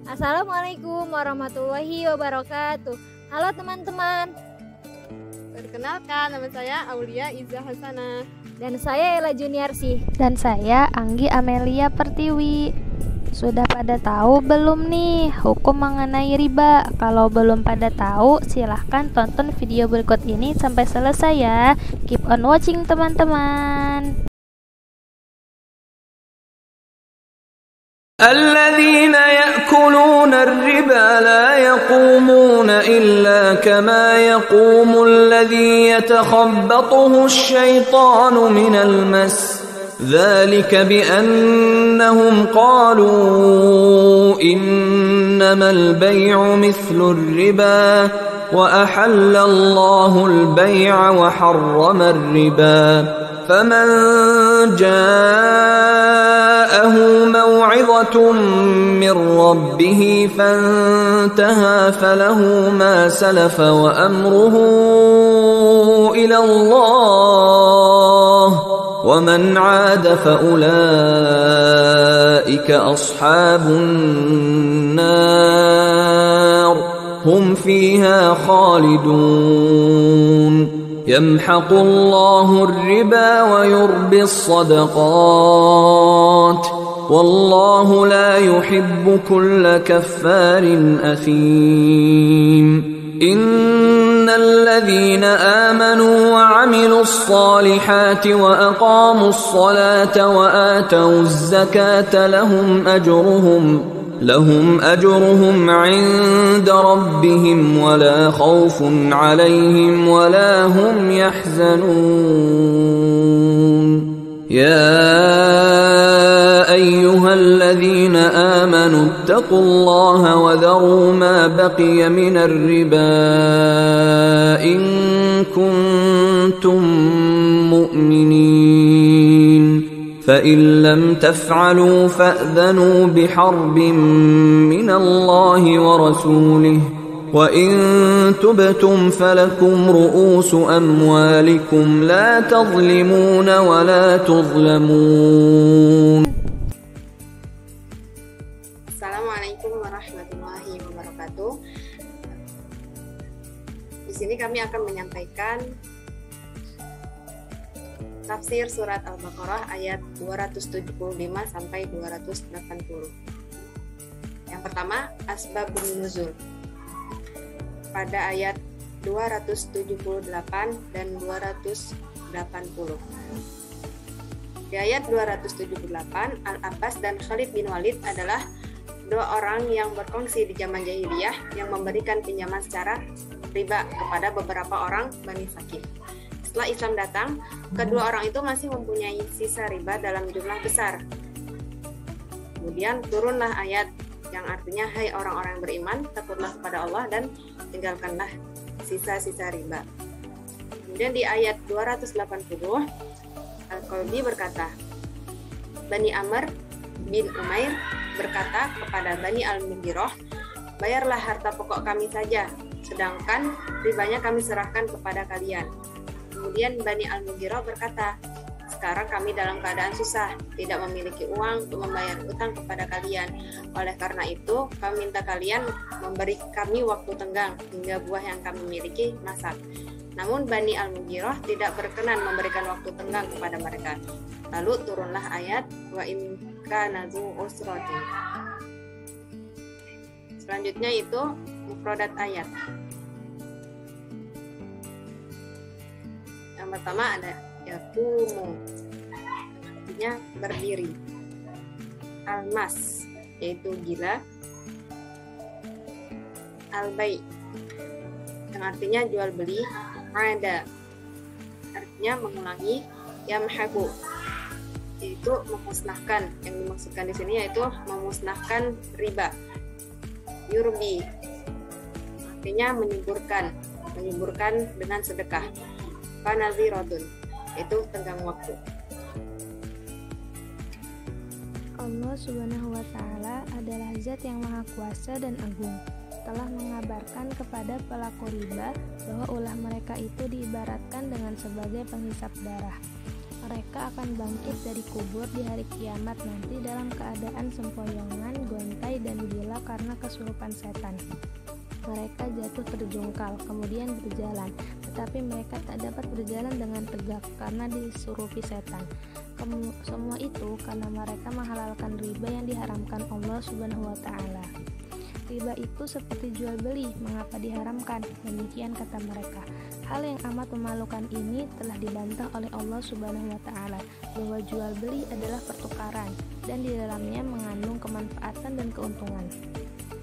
Assalamualaikum warahmatullahi wabarakatuh. Halo teman-teman. Perkenalkan, nama saya Aulia Iza Hasanah. Dan saya Ella Juniarsi. Dan saya Anggi Amelia Pertiwi. Sudah pada tahu belum nih hukum mengenai riba? Kalau belum pada tahu, silahkan tonton video berikut ini sampai selesai ya. Keep on watching teman-teman. الذين يأكلون الربا لا يقومون إلا كما يقوم الذي يتخبطه الشيطان من المس ذلك بأنهم قالوا إنما البيع مثل الربا وأحل الله البيع وحرم الربا فمن جاءه موعظة من ربه فانتهى فله ما سلف وأمره إلى الله ومن عاد فأولئك أصحاب النار هم فيها خالدون يمحق الله الربا ويربي الصدقات والله لا يحب كل كفار أثيم إن الذين آمنوا وعملوا الصالحات وأقاموا الصلاة وآتوا الزكاة لهم أجرهم عند ربهم ولا خوف عليهم ولا هم يحزنون يا أيها الذين آمنوا اتقوا الله وذروا ما بقي من الربا إن كنتم مؤمنين فإن لم تفعلوا فأذنوا بحرب من الله ورسوله وإن تبتم فلكم رؤوس أموالكم لا تظلمون ولا تظلمون. Assalamualaikum warahmatullahi wabarakatuh. Di sini kami akan menyampaikan tafsir surat Al-Baqarah ayat 275 sampai 280. Yang pertama, asbabun nuzul. Pada ayat 278 dan 280. Di ayat 278, Al-Abbas dan Khalid bin Walid adalah dua orang yang berkongsi di zaman jahiliyah yang memberikan pinjaman secara riba kepada beberapa orang Bani Sakif. Setelah Islam datang, kedua orang itu masih mempunyai sisa riba dalam jumlah besar. Kemudian turunlah ayat yang artinya, hai orang-orang yang beriman, takutlah kepada Allah dan tinggalkanlah sisa-sisa riba. Kemudian di ayat 280, Al-Qalbi berkata, Bani Amr bin Umair berkata kepada Bani Al-Mughirah, bayarlah harta pokok kami saja, sedangkan ribanya kami serahkan kepada kalian. Kemudian Bani Al-Mughirah berkata, sekarang kami dalam keadaan susah, tidak memiliki uang untuk membayar utang kepada kalian. Oleh karena itu, kami minta kalian memberi kami waktu tenggang hingga buah yang kami miliki masak. Namun Bani Al-Mughirah tidak berkenan memberikan waktu tenggang kepada mereka. Lalu turunlah ayat wa in kana dzu usratin. Selanjutnya itu mufradat ayat. Yang pertama ada yaqumu, artinya berdiri. Almas, yaitu gila. Albay, yang artinya jual beli. Ada, artinya mengulangi. Yamhaku, yaitu memusnahkan. Yang dimaksudkan di sini yaitu memusnahkan riba. Yurbi, artinya menyuburkan dengan sedekah. Panazirodun, itu tenggang waktu. Allah Subhanahu wa Ta'ala adalah Zat yang Maha Kuasa dan Agung. Telah mengabarkan kepada pelaku riba bahwa ulah mereka itu diibaratkan dengan sebagai penghisap darah. Mereka akan bangkit dari kubur di hari kiamat nanti dalam keadaan sempoyongan, gontai, dan gila karena kesurupan setan. Mereka jatuh terjungkal, kemudian berjalan, tetapi mereka tak dapat berjalan dengan tegak karena disurupi setan. Semua itu karena mereka menghalalkan riba yang diharamkan Allah Subhanahu wa Ta'ala. Riba itu seperti jual beli, mengapa diharamkan? Demikian kata mereka. Hal yang amat memalukan ini telah dibantah oleh Allah Subhanahu wa Ta'ala, bahwa jual beli adalah pertukaran dan di dalamnya mengandung kemanfaatan dan keuntungan,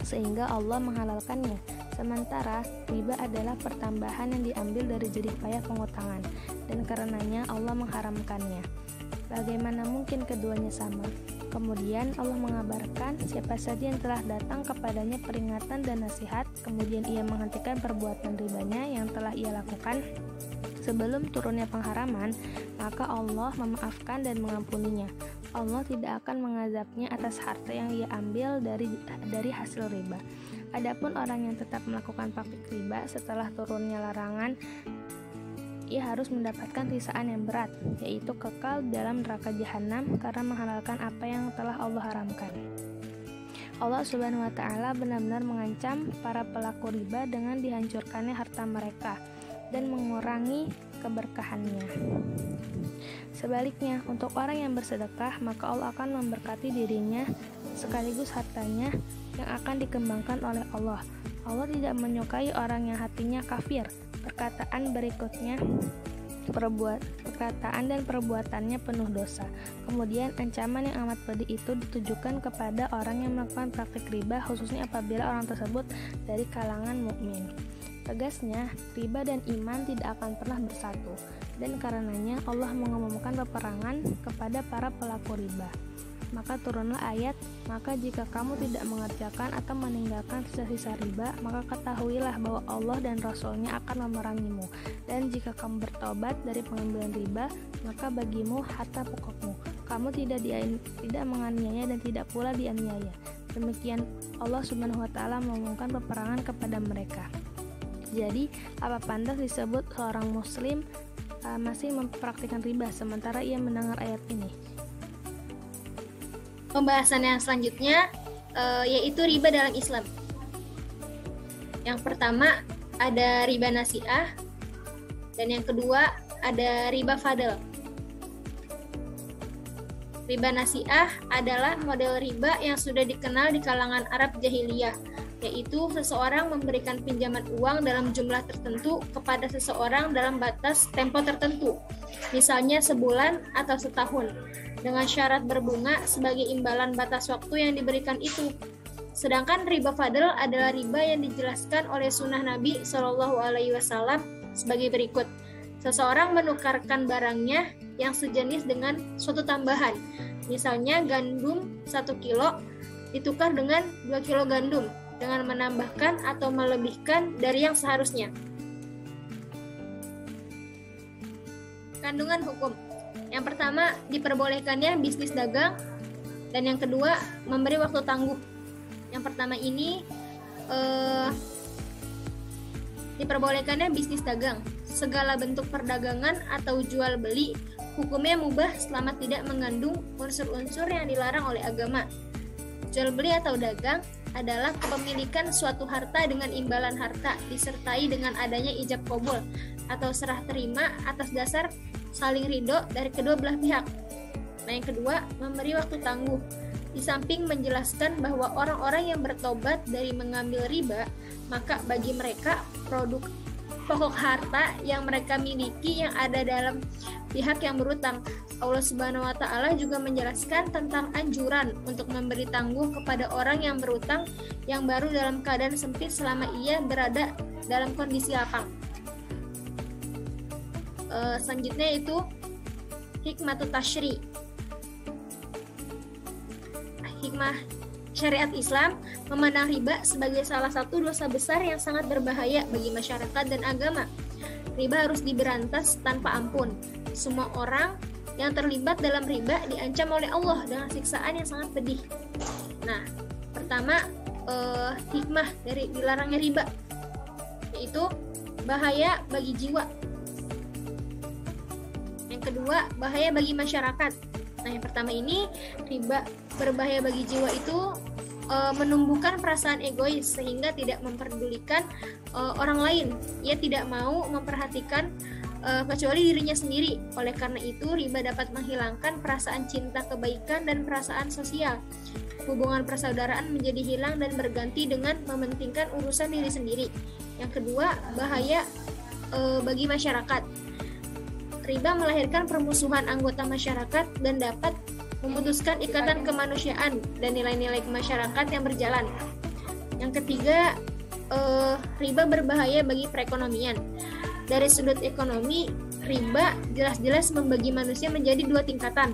sehingga Allah menghalalkannya. Sementara riba adalah pertambahan yang diambil dari jerih payah pengutangan, dan karenanya Allah mengharamkannya. Bagaimana mungkin keduanya sama? Kemudian Allah mengabarkan siapa saja yang telah datang kepadanya peringatan dan nasihat, kemudian ia menghentikan perbuatan ribanya yang telah ia lakukan sebelum turunnya pengharaman, maka Allah memaafkan dan mengampuninya. Allah tidak akan mengazabnya atas harta yang ia ambil dari hasil riba. Adapun orang yang tetap melakukan praktik riba setelah turunnya larangan, ia harus mendapatkan siksaan yang berat, yaitu kekal dalam neraka jahanam karena menghalalkan apa yang telah Allah haramkan. Allah Subhanahu wa Ta'ala benar-benar mengancam para pelaku riba dengan dihancurkannya harta mereka dan mengurangi keberkahannya. Sebaliknya, untuk orang yang bersedekah, maka Allah akan memberkati dirinya sekaligus hartanya yang akan dikembangkan oleh Allah. Allah tidak menyukai orang yang hatinya kafir. Perkataan berikutnya, perkataan dan perbuatannya penuh dosa. Kemudian ancaman yang amat pedih itu ditujukan kepada orang yang melakukan praktik riba, khususnya apabila orang tersebut dari kalangan mukmin. Tegasnya, riba dan iman tidak akan pernah bersatu, dan karenanya Allah mengumumkan peperangan kepada para pelaku riba. Maka turunlah ayat, maka jika kamu tidak mengerjakan atau meninggalkan sisa-sisa riba, maka ketahuilah bahwa Allah dan Rasul-Nya akan memerangimu. Dan jika kamu bertobat dari pengambilan riba, maka bagimu harta pokokmu. Kamu tidak menganiaya dan tidak pula dianiaya. Demikian Allah Subhanahu wa Ta'ala mengumumkan peperangan kepada mereka. Jadi, apa pantas disebut seorang muslim masih mempraktikkan riba sementara ia mendengar ayat ini? Pembahasan yang selanjutnya yaitu riba dalam Islam. Yang pertama ada riba nasi'ah, dan yang kedua ada riba fadl. Riba nasi'ah adalah model riba yang sudah dikenal di kalangan Arab jahiliyah, yaitu seseorang memberikan pinjaman uang dalam jumlah tertentu kepada seseorang dalam batas tempo tertentu, misalnya sebulan atau setahun, dengan syarat berbunga sebagai imbalan batas waktu yang diberikan itu. Sedangkan riba fadl adalah riba yang dijelaskan oleh sunnah Nabi SAW sebagai berikut. Seseorang menukarkan barangnya yang sejenis dengan suatu tambahan, misalnya gandum 1 kilo ditukar dengan 2 kilo gandum, dengan menambahkan atau melebihkan dari yang seharusnya. Kandungan hukum. Yang pertama, diperbolehkannya bisnis dagang, dan yang kedua, memberi waktu tangguh. Yang pertama ini diperbolehkannya bisnis dagang. Segala bentuk perdagangan atau jual beli hukumnya mubah selama tidak mengandung unsur-unsur yang dilarang oleh agama. Jual beli atau dagang adalah kepemilikan suatu harta dengan imbalan harta disertai dengan adanya ijab qabul atau serah terima atas dasar saling ridho dari kedua belah pihak. Nah, yang kedua, memberi waktu tangguh. Di samping menjelaskan bahwa orang-orang yang bertobat dari mengambil riba, maka bagi mereka produk pokok harta yang mereka miliki yang ada dalam pihak yang berutang. Allah Subhanahu wa Ta'ala juga menjelaskan tentang anjuran untuk memberi tangguh kepada orang yang berutang yang baru dalam keadaan sempit selama ia berada dalam kondisi lapang. Selanjutnya itu hikmatut tasyri. Hikmah syariat Islam memandang riba sebagai salah satu dosa besar yang sangat berbahaya bagi masyarakat dan agama. Riba harus diberantas tanpa ampun. Semua orang yang terlibat dalam riba diancam oleh Allah dengan siksaan yang sangat pedih. Nah, pertama hikmah dari dilarangnya riba, yaitu bahaya bagi jiwa. Yang Yang kedua, bahaya bagi masyarakat. Nah, yang pertama ini, riba berbahaya bagi jiwa itu menumbuhkan perasaan egois sehingga tidak memperdulikan orang lain. Ia tidak mau memperhatikan kecuali dirinya sendiri. Oleh karena itu, riba dapat menghilangkan perasaan cinta kebaikan dan perasaan sosial. Hubungan persaudaraan menjadi hilang dan berganti dengan mementingkan urusan diri sendiri. Yang kedua, bahaya bagi masyarakat. Riba melahirkan permusuhan anggota masyarakat dan dapat memutuskan ikatan kemanusiaan dan nilai-nilai masyarakat yang berjalan. Yang ketiga, riba berbahaya bagi perekonomian. Dari sudut ekonomi, riba jelas-jelas membagi manusia menjadi dua tingkatan.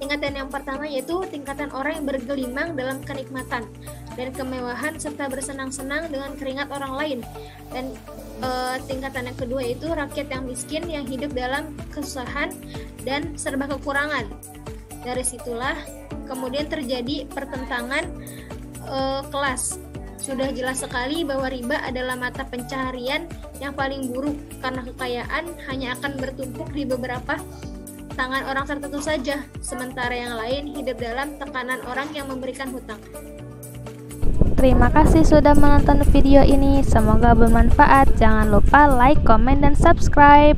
Tingkatan yang pertama yaitu tingkatan orang yang bergelimang dalam kenikmatan dan kemewahan serta bersenang-senang dengan keringat orang lain. Dan tingkatan yang kedua yaitu rakyat yang miskin yang hidup dalam kesusahan dan serba kekurangan. Dari situlah kemudian terjadi pertentangan kelas. Sudah jelas sekali bahwa riba adalah mata pencaharian yang paling buruk karena kekayaan hanya akan bertumpuk di beberapa tangan orang tertentu saja, sementara yang lain hidup dalam tekanan orang yang memberikan hutang. Terima kasih sudah menonton video ini, semoga bermanfaat. Jangan lupa like, komen, dan subscribe.